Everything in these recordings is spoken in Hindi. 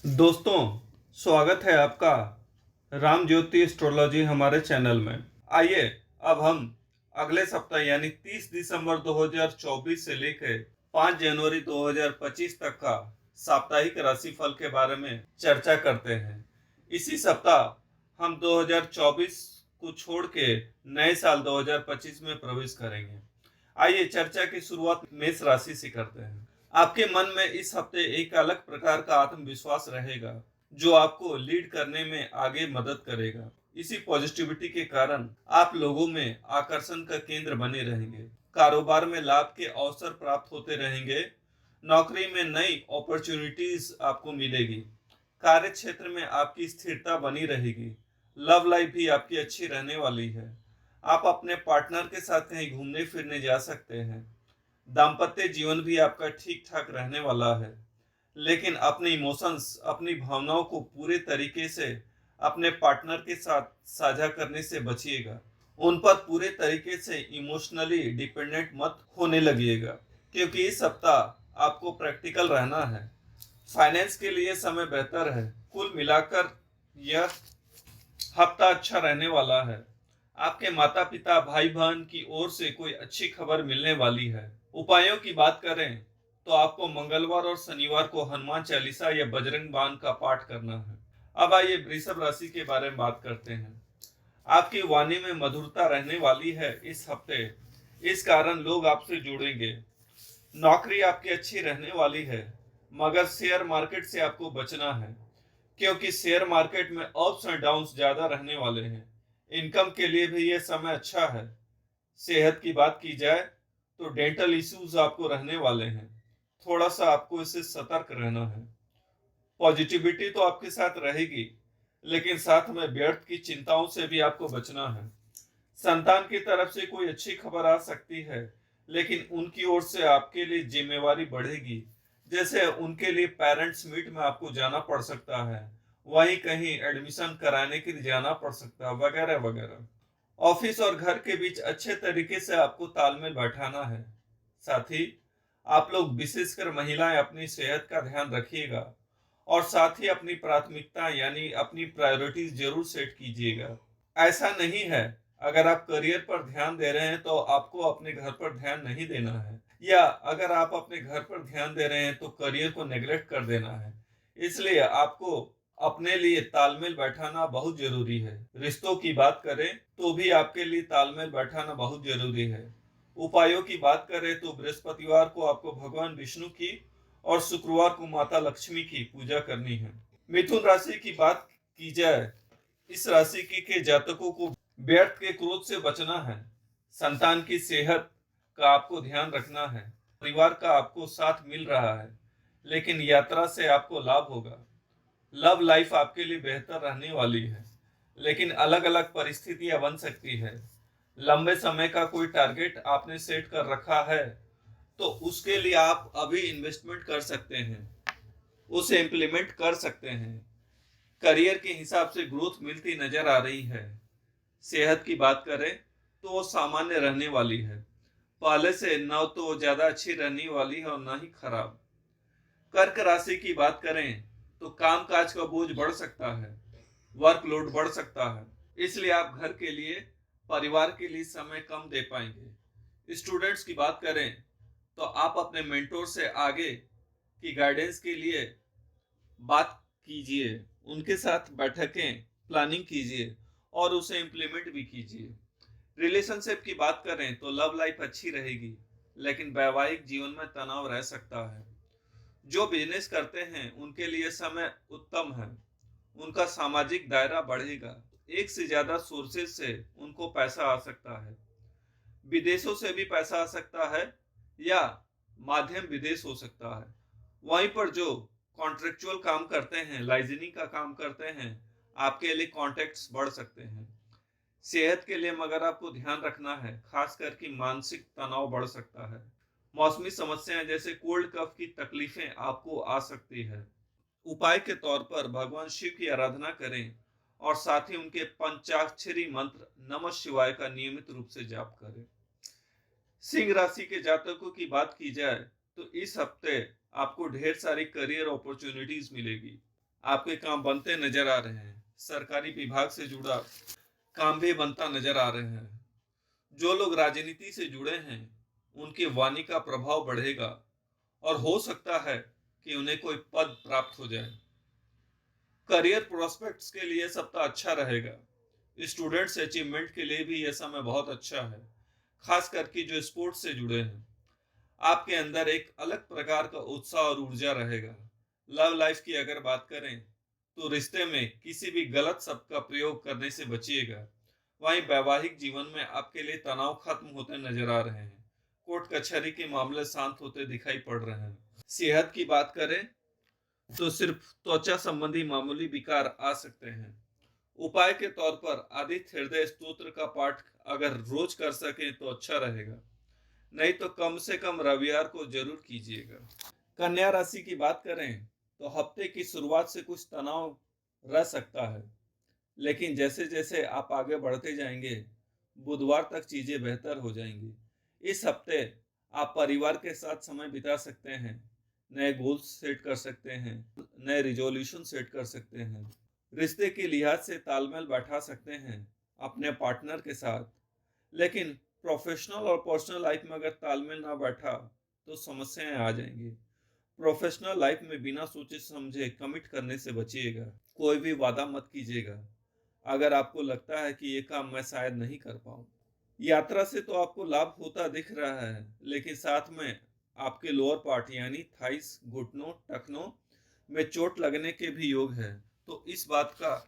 दोस्तों, स्वागत है आपका राम ज्योति एस्ट्रोलॉजी हमारे चैनल में। आइए अब हम अगले सप्ताह यानी 30 दिसंबर 2024 से लेकर 5 जनवरी 2025 तक का साप्ताहिक राशिफल के बारे में चर्चा करते हैं। इसी सप्ताह हम 2024 को छोड़ के नए साल 2025 में प्रवेश करेंगे। आइए चर्चा की शुरुआत मेष राशि से करते हैं। आपके मन में इस हफ्ते एक अलग प्रकार का आत्मविश्वास रहेगा जो आपको लीड करने में आगे मदद करेगा। इसी पॉजिटिविटी के कारण आप लोगों में आकर्षण का केंद्र बने रहेंगे। कारोबार में लाभ के अवसर प्राप्त होते रहेंगे। नौकरी में नई अपॉर्चुनिटीज आपको मिलेगी। कार्य क्षेत्र में आपकी स्थिरता बनी रहेगी। लव लाइफ भी आपकी अच्छी रहने वाली है। आप अपने पार्टनर के साथ कहीं घूमने फिरने जा सकते हैं। दाम्पत्य जीवन भी आपका ठीक ठाक रहने वाला है, लेकिन अपने इमोशंस, अपनी भावनाओं को पूरे तरीके से अपने पार्टनर के साथ साझा करने से बचिएगा। उन पर पूरे तरीके से इमोशनली डिपेंडेंट मत होने लगिएगा, क्योंकि इस सप्ताह आपको प्रैक्टिकल रहना है। फाइनेंस के लिए समय बेहतर है। कुल मिलाकर यह हफ्ता अच्छा रहने वाला है। आपके माता पिता, भाई बहन की ओर से कोई अच्छी खबर मिलने वाली है। उपायों की बात करें तो आपको मंगलवार और शनिवार को हनुमान चालीसा या बजरंग बाण का पाठ करना है। अब आइए वृषभ राशि के बारे में बात करते हैं। आपकी वाणी में मधुरता रहने वाली है इस हफ्ते, इस कारण लोग आपसे जुड़ेंगे। नौकरी आपकी अच्छी रहने वाली है, मगर शेयर मार्केट से आपको बचना है, क्योंकि शेयर मार्केट में अप्स एंड डाउन्स ज्यादा रहने वाले हैं। इनकम के लिए भी यह समय अच्छा है। सेहत की बात की जाए तो डेंटल इश्यूज आपको रहने वाले हैं। थोड़ा सा आपको इससे सतर्क रहना है। पॉजिटिविटी तो आपके साथ रहेगी, लेकिन साथ में व्यर्थ की चिंताओं से भी आपको बचना है। संतान की तरफ से कोई अच्छी खबर आ सकती है, लेकिन उनकी ओर से आपके लिए जिम्मेवारी बढ़ेगी। जैसे उनके लिए पेरेंट्स मीट में आपको जाना पड़ सकता है, वहीं कहीं एडमिशन कराने के लिए जाना पड़ सकता है, वगैरह वगैरह। ऑफिस और घर के बीच अच्छे तरीके से आपको तालमेल बैठाना है। साथ ही आप लोग, विशेषकर महिलाएं, अपनी सेहत का ध्यान रखिएगा और साथ ही अपनी प्राथमिकता यानी अपनी प्रायोरिटीज जरूर सेट कीजिएगा। ऐसा नहीं है अगर आप करियर पर ध्यान दे रहे हैं तो आपको अपने घर पर ध्यान नहीं देना है, या अगर आप अपने घर पर ध्यान दे रहे हैं तो करियर को नेग्लेक्ट कर देना है। इसलिए आपको अपने लिए तालमेल बैठाना बहुत जरूरी है। रिश्तों की बात करें तो भी आपके लिए तालमेल बैठाना बहुत जरूरी है। उपायों की बात करें तो बृहस्पतिवार को आपको भगवान विष्णु की और शुक्रवार को माता लक्ष्मी की पूजा करनी है। मिथुन राशि की बात की जाए, इस राशि के जातकों को व्यर्थ के क्रोध से बचना है। संतान की सेहत का आपको ध्यान रखना है। परिवार का आपको साथ मिल रहा है, लेकिन यात्रा से आपको लाभ होगा। लव लाइफ आपके लिए बेहतर रहने वाली है, लेकिन अलग अलग परिस्थितियां बन सकती है। लंबे समय का कोई टारगेट आपने सेट कर रखा है तो उसके लिए आप अभी इन्वेस्टमेंट कर सकते हैं, उसे इम्प्लीमेंट कर सकते हैं। करियर के हिसाब से ग्रोथ मिलती नजर आ रही है। सेहत की बात करें तो वो सामान्य रहने वाली है। पहले से न तो ज्यादा अच्छी रहने वाली है और न ही खराब। कर्क राशि की बात करें तो कामकाज का बोझ बढ़ सकता है, वर्कलोड बढ़ सकता है, इसलिए आप घर के लिए, परिवार के लिए समय कम दे पाएंगे। स्टूडेंट्स की बात करें तो आप अपने मेंटोर से आगे की गाइडेंस के लिए बात कीजिए, उनके साथ बैठकें प्लानिंग कीजिए और उसे इम्प्लीमेंट भी कीजिए। रिलेशनशिप की बात करें तो लव लाइफ अच्छी रहेगी, लेकिन वैवाहिक जीवन में तनाव रह सकता है। जो बिजनेस करते हैं उनके लिए समय उत्तम है। उनका सामाजिक दायरा बढ़ेगा। एक से ज्यादा सोर्सेज से उनको पैसा आ सकता है। विदेशों से भी पैसा आ सकता है या माध्यम विदेश हो सकता है। वहीं पर जो कॉन्ट्रेक्चुअल काम करते हैं, लाइजनिंग का काम करते हैं, आपके लिए कॉन्टेक्ट्स बढ़ सकते हैं। सेहत के लिए मगर आपको ध्यान रखना है, खास करके मानसिक तनाव बढ़ सकता है। मौसमी समस्याएं जैसे कोल्ड कफ की तकलीफें आपको आ सकती है। उपाय के तौर पर भगवान शिव की आराधना करें और साथ ही उनके पंचाक्षरी मंत्र नमः शिवाय का नियमित रूप से जाप करें। सिंह राशि के जातकों की बात की जाए तो इस हफ्ते आपको ढेर सारी करियर अपॉर्चुनिटीज मिलेगी। आपके काम बनते नजर आ रहे हैं। सरकारी विभाग से जुड़ा काम भी बनता नजर आ रहे हैं। जो लोग राजनीति से जुड़े हैं उनकी वाणी का प्रभाव बढ़ेगा और हो सकता है कि उन्हें कोई पद प्राप्त हो जाए। करियर प्रोस्पेक्ट्स के लिए सप्ताह अच्छा रहेगा। स्टूडेंट्स अचीवमेंट के लिए भी यह समय बहुत अच्छा है, खास करके जो स्पोर्ट्स से जुड़े हैं। आपके अंदर एक अलग प्रकार का उत्साह और ऊर्जा रहेगा। लव लाइफ की अगर बात करें तो रिश्ते में किसी भी गलत शब्द का प्रयोग करने से बचिएगा। वहीं वैवाहिक जीवन में आपके लिए तनाव खत्म होते नजर आ रहे हैं। कोर्ट कचहरी के मामले शांत होते दिखाई पड़ रहे हैं। सेहत की बात करें तो सिर्फ त्वचा संबंधी मामूली विकार आ सकते हैं। उपाय के तौर पर आदित्य हृदय स्तोत्र का पाठ अगर रोज कर सके तो अच्छा रहेगा, नहीं तो कम से कम रविवार को जरूर कीजिएगा। कन्या राशि की बात करें तो हफ्ते की शुरुआत से कुछ तनाव रह सकता है, लेकिन जैसे जैसे आप आगे बढ़ते जाएंगे बुधवार तक चीजें बेहतर हो जाएंगी। इस हफ्ते आप परिवार के साथ समय बिता सकते हैं, नए गोल्स सेट कर सकते हैं, नए रिजोल्यूशन सेट कर सकते हैं, रिश्ते के लिहाज से तालमेल बैठा सकते हैं अपने पार्टनर के साथ। लेकिन प्रोफेशनल और पर्सनल लाइफ में अगर तालमेल ना बैठा तो समस्याएं आ जाएंगी। प्रोफेशनल लाइफ में बिना सोचे समझे कमिट करने से बचिएगा। कोई भी वादा मत कीजिएगा अगर आपको लगता है कि ये काम मैं शायद नहीं कर पाऊं। यात्रा से तो आपको लाभ होता दिख रहा है, लेकिन साथ में आपके लोअर पार्ट यानी थाइस, घुटनों, टखनों में चोट लगने के भी योग है। तो इस बात का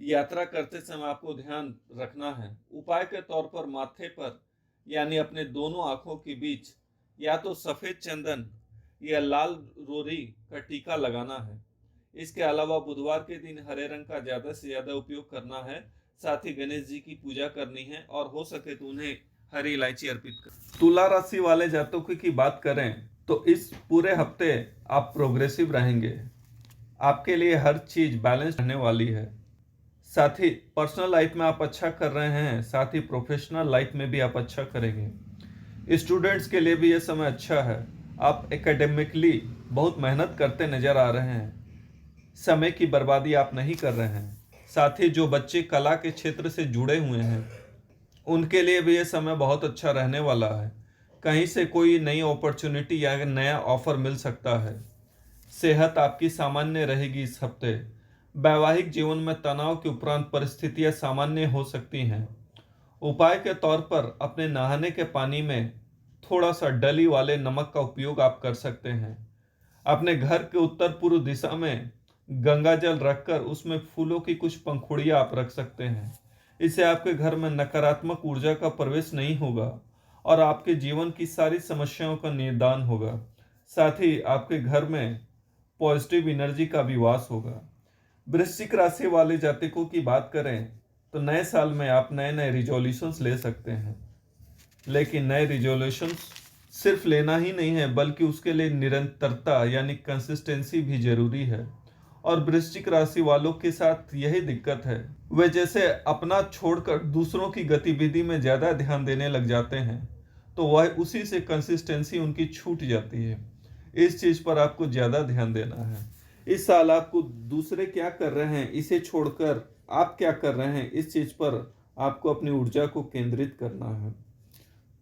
यात्रा करते समय आपको ध्यान रखना है। उपाय के तौर पर माथे पर यानी अपने दोनों आंखों के बीच या तो सफेद चंदन या लाल रोरी का टीका लगाना है। इसके अलावा बुधवार के दिन हरे रंग का ज्यादा से ज्यादा उपयोग करना है। साथ ही गणेश जी की पूजा करनी है और हो सके तो उन्हें हरी इलायची अर्पित कर। तुला राशि वाले जातकों की बात करें तो इस पूरे हफ्ते आप प्रोग्रेसिव रहेंगे। आपके लिए हर चीज बैलेंस रहने वाली है। साथ ही पर्सनल लाइफ में आप अच्छा कर रहे हैं, साथ ही प्रोफेशनल लाइफ में भी आप अच्छा करेंगे। स्टूडेंट्स के लिए भी यह समय अच्छा है। आप एकेडमिकली बहुत मेहनत करते नजर आ रहे हैं। समय की बर्बादी आप नहीं कर रहे हैं। साथ ही जो बच्चे कला के क्षेत्र से जुड़े हुए हैं उनके लिए भी यह समय बहुत अच्छा रहने वाला है। कहीं से कोई नई अपॉर्चुनिटी या नया ऑफर मिल सकता है। सेहत आपकी सामान्य रहेगी इस हफ्ते। वैवाहिक जीवन में तनाव के उपरांत परिस्थितियां सामान्य हो सकती हैं। उपाय के तौर पर अपने नहाने के पानी में थोड़ा सा डली वाले नमक का उपयोग आप कर सकते हैं। अपने घर के उत्तर पूर्व दिशा में गंगा जल रखकर उसमें फूलों की कुछ पंखुड़ियां आप रख सकते हैं। इससे आपके घर में नकारात्मक ऊर्जा का प्रवेश नहीं होगा और आपके जीवन की सारी समस्याओं का निदान होगा। साथ ही आपके घर में पॉजिटिव एनर्जी का भी वास होगा। वृश्चिक राशि वाले जातकों की बात करें तो नए साल में आप नए नए रिजोल्यूशंस ले सकते हैं, लेकिन नए रिजोल्यूशंस सिर्फ लेना ही नहीं है बल्कि उसके लिए निरंतरता यानी कंसिस्टेंसी भी जरूरी है। और वृश्चिक राशि वालों के साथ यही दिक्कत है, वे जैसे अपना छोड़कर दूसरों की गतिविधि में ज्यादा ध्यान देने लग जाते हैं तो वह उसी से कंसिस्टेंसी उनकी छूट जाती है। इस चीज पर आपको ज्यादा ध्यान देना है। इस साल आपको दूसरे क्या कर रहे हैं इसे छोड़कर आप क्या कर रहे हैं इस चीज पर आपको अपनी ऊर्जा को केंद्रित करना है।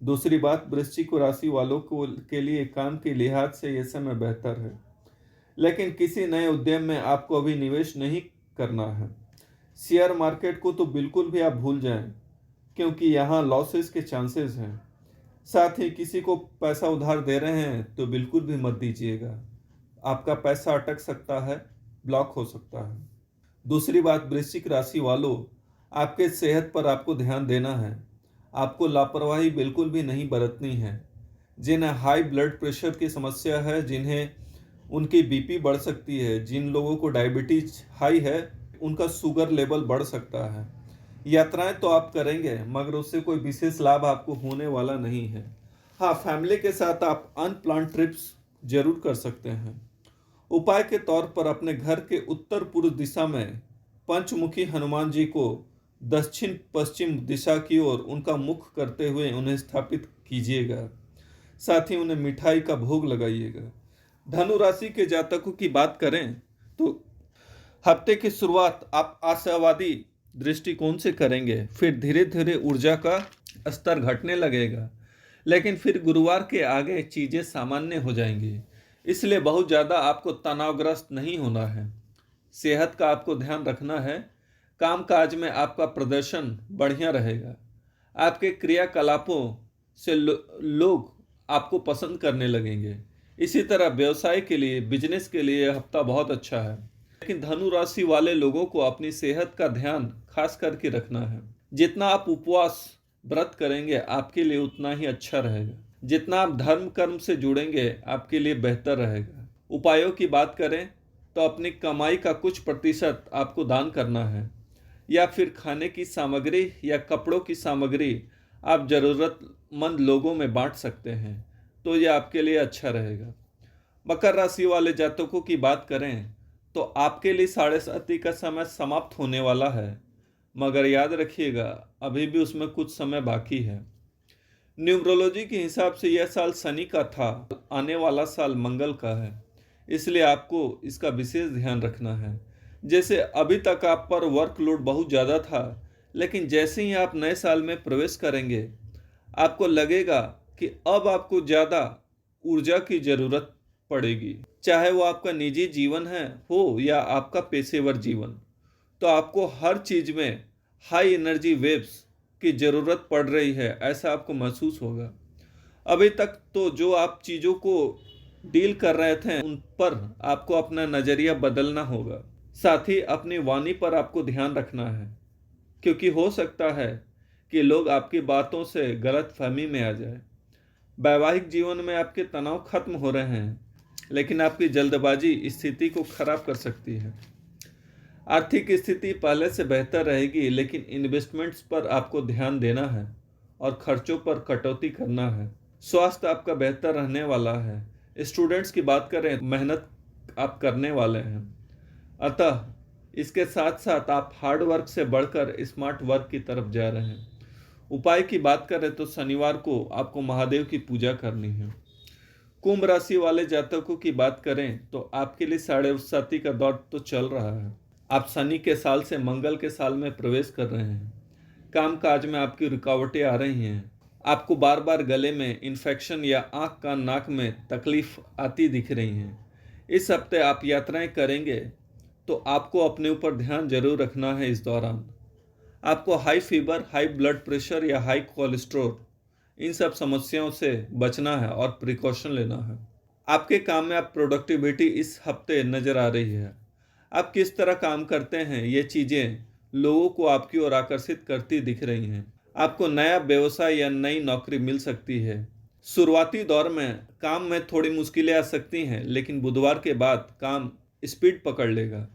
दूसरी बात, वृश्चिक राशि वालों को के लिए काम के लिहाज से यह समय बेहतर है, लेकिन किसी नए उद्यम में आपको अभी निवेश नहीं करना है। शेयर मार्केट को तो बिल्कुल भी आप भूल जाएं, क्योंकि यहाँ लॉसेस के चांसेस हैं। साथ ही किसी को पैसा उधार दे रहे हैं तो बिल्कुल भी मत दीजिएगा। आपका पैसा अटक सकता है, ब्लॉक हो सकता है। दूसरी बात, वृश्चिक राशि वालों, आपके सेहत पर आपको ध्यान देना है। आपको लापरवाही बिल्कुल भी नहीं बरतनी है। जिन्हें हाई ब्लड प्रेशर की समस्या है, जिन्हें उनकी बीपी बढ़ सकती है, जिन लोगों को डायबिटीज हाई है उनका शुगर लेवल बढ़ सकता है। यात्राएं तो आप करेंगे मगर उससे कोई विशेष लाभ आपको होने वाला नहीं है। हाँ, फैमिली के साथ आप अनप्लान ट्रिप्स जरूर कर सकते हैं। उपाय के तौर पर अपने घर के उत्तर पूर्व दिशा में पंचमुखी हनुमान जी को दक्षिण पश्चिम दिशा की ओर उनका मुख करते हुए उन्हें स्थापित कीजिएगा। साथ ही उन्हें मिठाई का भोग लगाइएगा। धनु राशि के जातकों की बात करें तो हफ्ते की शुरुआत आप आशावादी दृष्टिकोण से करेंगे, फिर धीरे धीरे ऊर्जा का स्तर घटने लगेगा, लेकिन फिर गुरुवार के आगे चीज़ें सामान्य हो जाएंगी। इसलिए बहुत ज़्यादा आपको तनावग्रस्त नहीं होना है। सेहत का आपको ध्यान रखना है। कामकाज में आपका प्रदर्शन बढ़िया रहेगा। आपके क्रियाकलापों से लोग आपको पसंद करने लगेंगे। इसी तरह व्यवसाय के लिए, बिजनेस के लिए यह हफ्ता बहुत अच्छा है। लेकिन धनु राशि वाले लोगों को अपनी सेहत का ध्यान खास करके रखना है। जितना आप उपवास व्रत करेंगे आपके लिए उतना ही अच्छा रहेगा। जितना आप धर्म कर्म से जुड़ेंगे आपके लिए बेहतर रहेगा। उपायों की बात करें तो अपनी कमाई का कुछ प्रतिशत आपको दान करना है, या फिर खाने की सामग्री या कपड़ों की सामग्री आप ज़रूरतमंद लोगों में बांट सकते हैं, तो यह आपके लिए अच्छा रहेगा। मकर राशि वाले जातकों की बात करें तो आपके लिए साढ़े साती का समय समाप्त होने वाला है, मगर याद रखिएगा अभी भी उसमें कुछ समय बाकी है। न्यूमरोलॉजी के हिसाब से यह साल शनि का था, आने वाला साल मंगल का है, इसलिए आपको इसका विशेष ध्यान रखना है। जैसे अभी तक आप पर वर्कलोड बहुत ज़्यादा था, लेकिन जैसे ही आप नए साल में प्रवेश करेंगे आपको लगेगा कि अब आपको ज़्यादा ऊर्जा की ज़रूरत पड़ेगी, चाहे वो आपका निजी जीवन हो या आपका पेशेवर जीवन। तो आपको हर चीज़ में हाई एनर्जी वेव्स की ज़रूरत पड़ रही है, ऐसा आपको महसूस होगा। अभी तक तो जो आप चीज़ों को डील कर रहे थे उन पर आपको अपना नज़रिया बदलना होगा। साथ ही अपनी वाणी पर आपको ध्यान रखना है, क्योंकि हो सकता है कि लोग आपकी बातों से गलत फहमी में आ जाए। वैवाहिक जीवन में आपके तनाव खत्म हो रहे हैं, लेकिन आपकी जल्दबाजी स्थिति को खराब कर सकती है। आर्थिक स्थिति पहले से बेहतर रहेगी, लेकिन इन्वेस्टमेंट्स पर आपको ध्यान देना है और खर्चों पर कटौती करना है। स्वास्थ्य आपका बेहतर रहने वाला है। स्टूडेंट्स की बात करें, मेहनत आप करने वाले हैं, अतः इसके साथ साथ आप हार्ड वर्क से बढ़कर स्मार्ट वर्क की तरफ जा रहे हैं। उपाय की बात करें तो शनिवार को आपको महादेव की पूजा करनी है। कुंभ राशि वाले जातकों की बात करें तो आपके लिए साढ़े साती का दौर तो चल रहा है। आप शनि के साल से मंगल के साल में प्रवेश कर रहे हैं। कामकाज में आपकी रुकावटें आ रही हैं। आपको बार बार गले में इन्फेक्शन या आँख कान नाक में तकलीफ आती दिख रही हैं। इस हफ्ते आप यात्राएं करेंगे तो आपको अपने ऊपर ध्यान जरूर रखना है। इस दौरान आपको high fever, high blood pressure या हाई कोलेस्ट्रॉल, इन सब समस्याओं से बचना है और प्रिकॉशन लेना है। आपके काम में आप प्रोडक्टिविटी इस हफ्ते नज़र आ रही है। आप किस तरह काम करते हैं ये चीज़ें लोगों को आपकी ओर आकर्षित करती दिख रही हैं। आपको नया व्यवसाय या नई नौकरी मिल सकती है। शुरुआती दौर में काम में थोड़ी मुश्किलें आ सकती हैं, लेकिन बुधवार के बाद काम स्पीड पकड़ लेगा।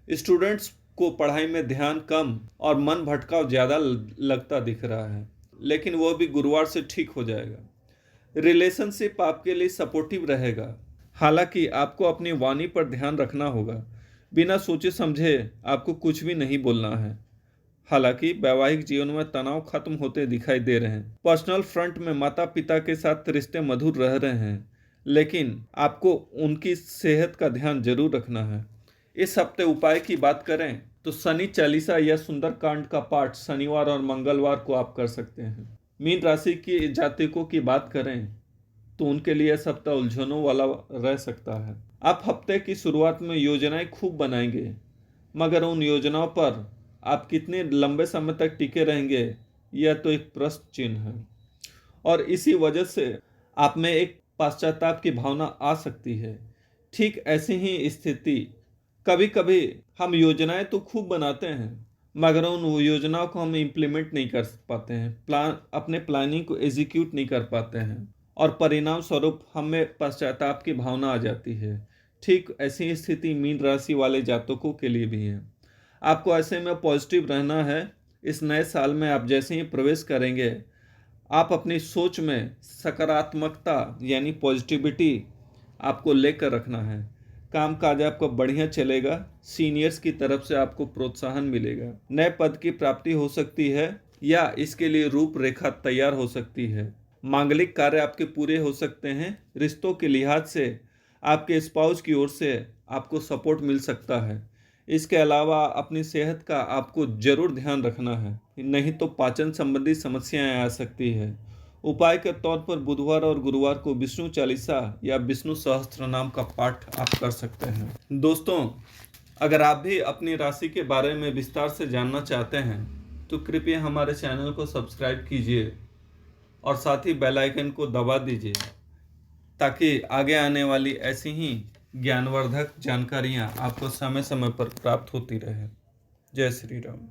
स्टूडेंट्स को पढ़ाई में ध्यान कम और मन भटकाव ज़्यादा लगता दिख रहा है, लेकिन वो भी गुरुवार से ठीक हो जाएगा। रिलेशनशिप आपके लिए सपोर्टिव रहेगा, हालांकि आपको अपनी वाणी पर ध्यान रखना होगा। बिना सोचे समझे आपको कुछ भी नहीं बोलना है। हालांकि वैवाहिक जीवन में तनाव खत्म होते दिखाई दे रहे हैं। पर्सनल फ्रंट में माता पिता के साथ रिश्ते मधुर रह रहे हैं, लेकिन आपको उनकी सेहत का ध्यान जरूर रखना है। इस हफ्ते उपाय की बात करें तो शनि चालीसा या सुंदरकांड का पाठ शनिवार और मंगलवार को आप कर सकते हैं। मीन राशि के जातकों की बात करें तो उनके लिए सप्ताह उलझनों वाला रह सकता है। आप हफ्ते की शुरुआत में योजनाएं खूब बनाएंगे, मगर उन योजनाओं पर आप कितने लंबे समय तक टिके रहेंगे यह तो एक प्रश्न चिन्ह है, और इसी वजह से आप में एक पश्चाताप की भावना आ सकती है। ठीक ऐसी ही स्थिति कभी कभी हम योजनाएं तो खूब बनाते हैं, मगर उन योजनाओं को हम इम्प्लीमेंट नहीं कर पाते हैं, अपने प्लानिंग को एग्जीक्यूट नहीं कर पाते हैं, और परिणाम स्वरूप हमें पश्चाताप की भावना आ जाती है। ठीक ऐसी स्थिति मीन राशि वाले जातकों के लिए भी है। आपको ऐसे में पॉजिटिव रहना है। इस नए साल में आप जैसे ही प्रवेश करेंगे, आप अपनी सोच में सकारात्मकता यानी पॉजिटिविटी आपको लेकर रखना है। कामकाज आपका बढ़िया चलेगा। सीनियर्स की तरफ से आपको प्रोत्साहन मिलेगा। नए पद की प्राप्ति हो सकती है या इसके लिए रूपरेखा तैयार हो सकती है। मांगलिक कार्य आपके पूरे हो सकते हैं। रिश्तों के लिहाज से आपके स्पाउस की ओर से आपको सपोर्ट मिल सकता है। इसके अलावा अपनी सेहत का आपको जरूर ध्यान रखना है, नहीं तो पाचन संबंधी समस्याएं आ सकती है। उपाय के तौर पर बुधवार और गुरुवार को विष्णु चालीसा या विष्णु सहस्त्र नाम का पाठ आप कर सकते हैं। दोस्तों, अगर आप भी अपनी राशि के बारे में विस्तार से जानना चाहते हैं तो कृपया हमारे चैनल को सब्सक्राइब कीजिए और साथ ही बेल आइकन को दबा दीजिए ताकि आगे आने वाली ऐसी ही ज्ञानवर्धक जानकारियां आपको समय समय पर प्राप्त होती रहे। जय श्री राम।